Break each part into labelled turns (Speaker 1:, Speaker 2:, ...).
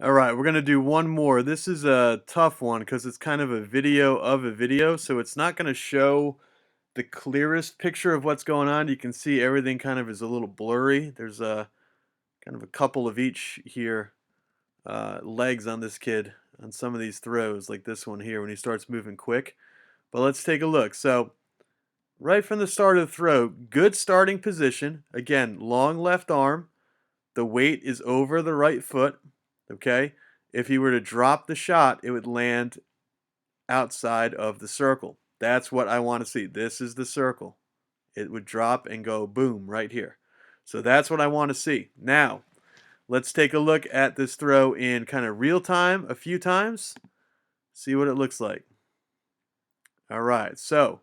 Speaker 1: All right, we're going to do one more. This is a tough one because it's kind of a video of a video, so it's not going to show the clearest picture of what's going on. You can see everything kind of is a little blurry. There's a kind of a couple of each here legs on this kid on some of these throws, like this one here when he starts moving quick. But let's take a look. So right from the start of the throw, good starting position. Again, long left arm. The weight is over the right foot. Okay. If he were to drop the shot, it would land outside of the circle. That's what I want to see. This is the circle. It would drop and go boom right here. So that's what I want to see. Now, let's take a look at this throw in kind of real time a few times. See what it looks like. All right, so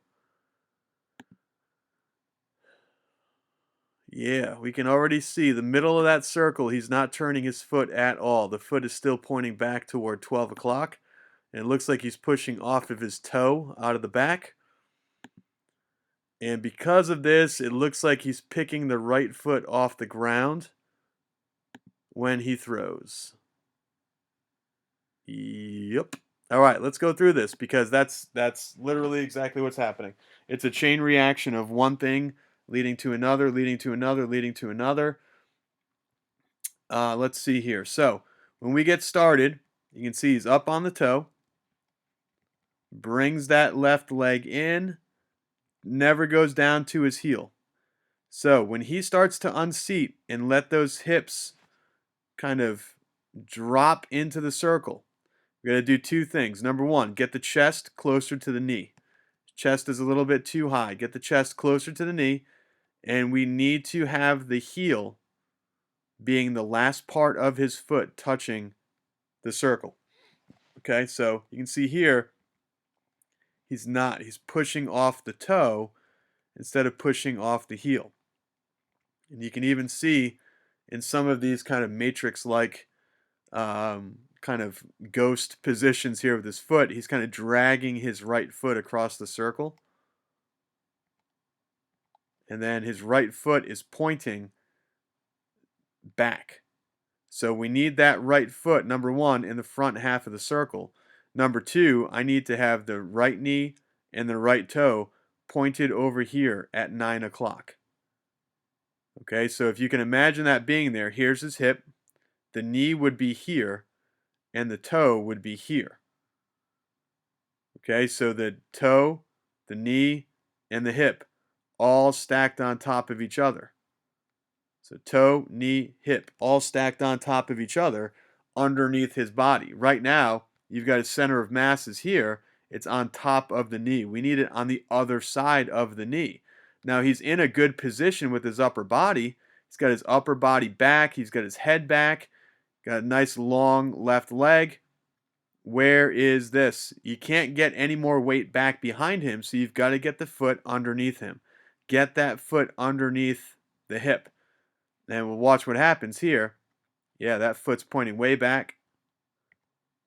Speaker 1: yeah, we can already see the middle of that circle. He's not turning his foot at all. The foot is still pointing back toward 12 o'clock. And it looks like he's pushing off of his toe out of the back. And because of this, it looks like he's picking the right foot off the ground when he throws. Yep. All right, let's go through this because that's literally exactly what's happening. It's a chain reaction of one thing leading to another, leading to another, leading to another. Let's see here. So when we get started, you can see he's up on the toe, brings that left leg in, never goes down to his heel. So when he starts to unseat and let those hips kind of drop into the circle, we're going to do two things. Number one, get the chest closer to the knee. Chest is a little bit too high. Get the chest closer to the knee, and we need to have the heel being the last part of his foot touching the circle. Okay, so you can see here, he's not. He's pushing off the toe instead of pushing off the heel. And you can even see in some of these kind of matrix-like kind of ghost positions here with his foot, he's kind of dragging his right foot across the circle. And then his right foot is pointing back. So we need that right foot, number one, in the front half of the circle. Number two, I need to have the right knee and the right toe pointed over here at 9 o'clock. Okay, so if you can imagine that being there, here's his hip, the knee would be here, and the toe would be here. Okay, so the toe, the knee, and the hip all stacked on top of each other. So toe, knee, hip, all stacked on top of each other underneath his body. Right now, you've got his center of mass is here. It's on top of the knee. We need it on the other side of the knee. Now, he's in a good position with his upper body. He's got his upper body back. He's got his head back. Got a nice long left leg. Where is this? You can't get any more weight back behind him, so you've got to get the foot underneath him. Get that foot underneath the hip. And we'll watch what happens here. Yeah, that foot's pointing way back.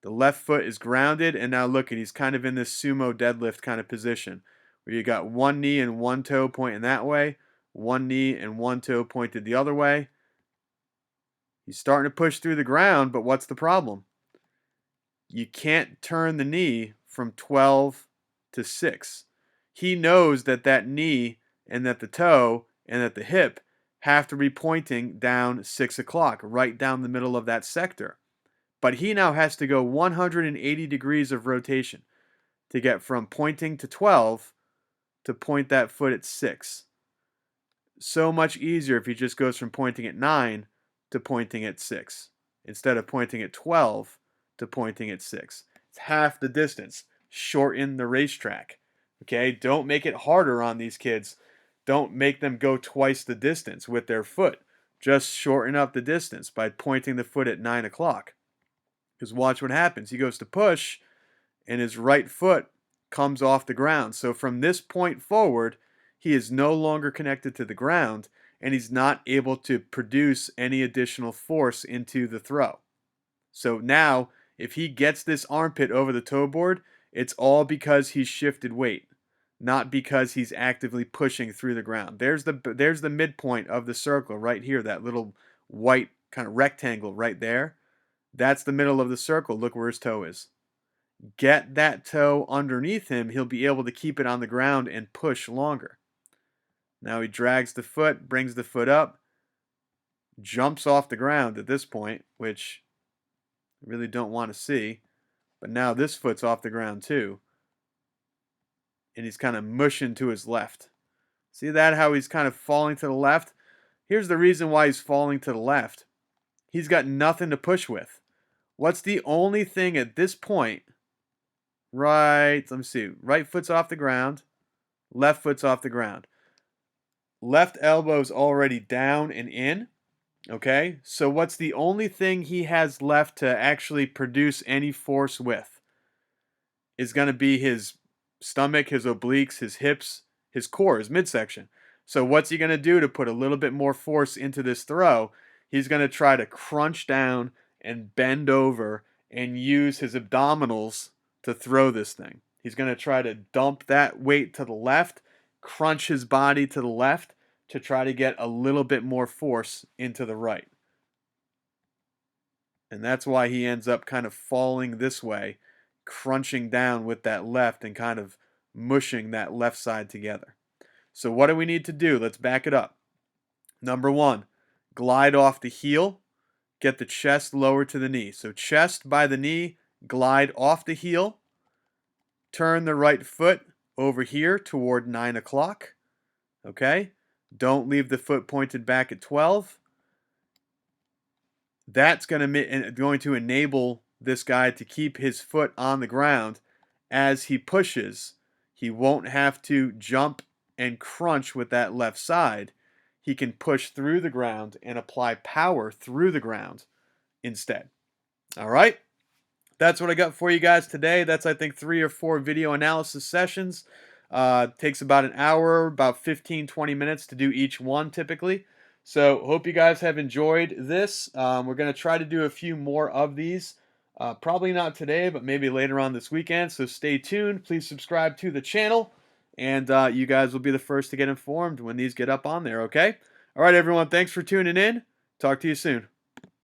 Speaker 1: The left foot is grounded, and now look at, he's kind of in this sumo deadlift kind of position where you got one knee and one toe pointing that way, one knee and one toe pointed the other way. He's starting to push through the ground, but what's the problem? You can't turn the knee from 12 to 6. He knows that that knee and that the toe and that the hip have to be pointing down 6 o'clock, right down the middle of that sector. But he now has to go 180 degrees of rotation to get from pointing to 12 to point that foot at 6. So much easier if he just goes from pointing at 9 to pointing at 6 instead of pointing at 12 to pointing at 6. It's half the distance. Shorten the racetrack. Okay? Don't make it harder on these kids. Don't make them go twice the distance with their foot. Just shorten up the distance by pointing the foot at 9 o'clock. Because watch what happens. He goes to push, and his right foot comes off the ground. So from this point forward, he is no longer connected to the ground, and he's not able to produce any additional force into the throw. So now, if he gets this armpit over the toe board, it's all because he's shifted weight, not because he's actively pushing through the ground. There's the midpoint of the circle right here, that little white kind of rectangle right there. That's the middle of the circle. Look where his toe is. Get that toe underneath him. He'll be able to keep it on the ground and push longer. Now he drags the foot, brings the foot up, jumps off the ground at this point, which I really don't want to see. But now this foot's off the ground too. And he's kind of mushing to his left. See that, how he's kind of falling to the left? Here's the reason why he's falling to the left. He's got nothing to push with. What's the only thing at this point? Let me see. Right foot's off the ground. Left foot's off the ground. Left elbow's already down and in. Okay? So what's the only thing he has left to actually produce any force with? Is going to be his stomach, his obliques, his hips, his core, his midsection. So what's he going to do to put a little bit more force into this throw? He's going to try to crunch down and bend over and use his abdominals to throw this thing. He's going to try to dump that weight to the left, crunch his body to the left to try to get a little bit more force into the right. And that's why he ends up kind of falling this way, crunching down with that left and kind of mushing that left side together. So what do we need to do? Let's back it up. Number 1, glide off the heel, get the chest lower to the knee. So chest by the knee, glide off the heel, turn the right foot over here toward 9 o'clock. Okay? Don't leave the foot pointed back at 12. That's going to enable this guy to keep his foot on the ground as he pushes. He won't have to jump and crunch with that left side. He can push through the ground and apply power through the ground instead. All right? That's what I got for you guys today. That's, I think, 3 or 4 video analysis sessions. Takes about an hour, about 15-20 minutes to do each one typically. So hope you guys have enjoyed this. We're going to try to do a few more of these. Probably not today, but maybe later on this weekend. So stay tuned. Please subscribe to the channel. And you guys will be the first to get informed when these get up on there, okay? All right, everyone. Thanks for tuning in. Talk to you soon.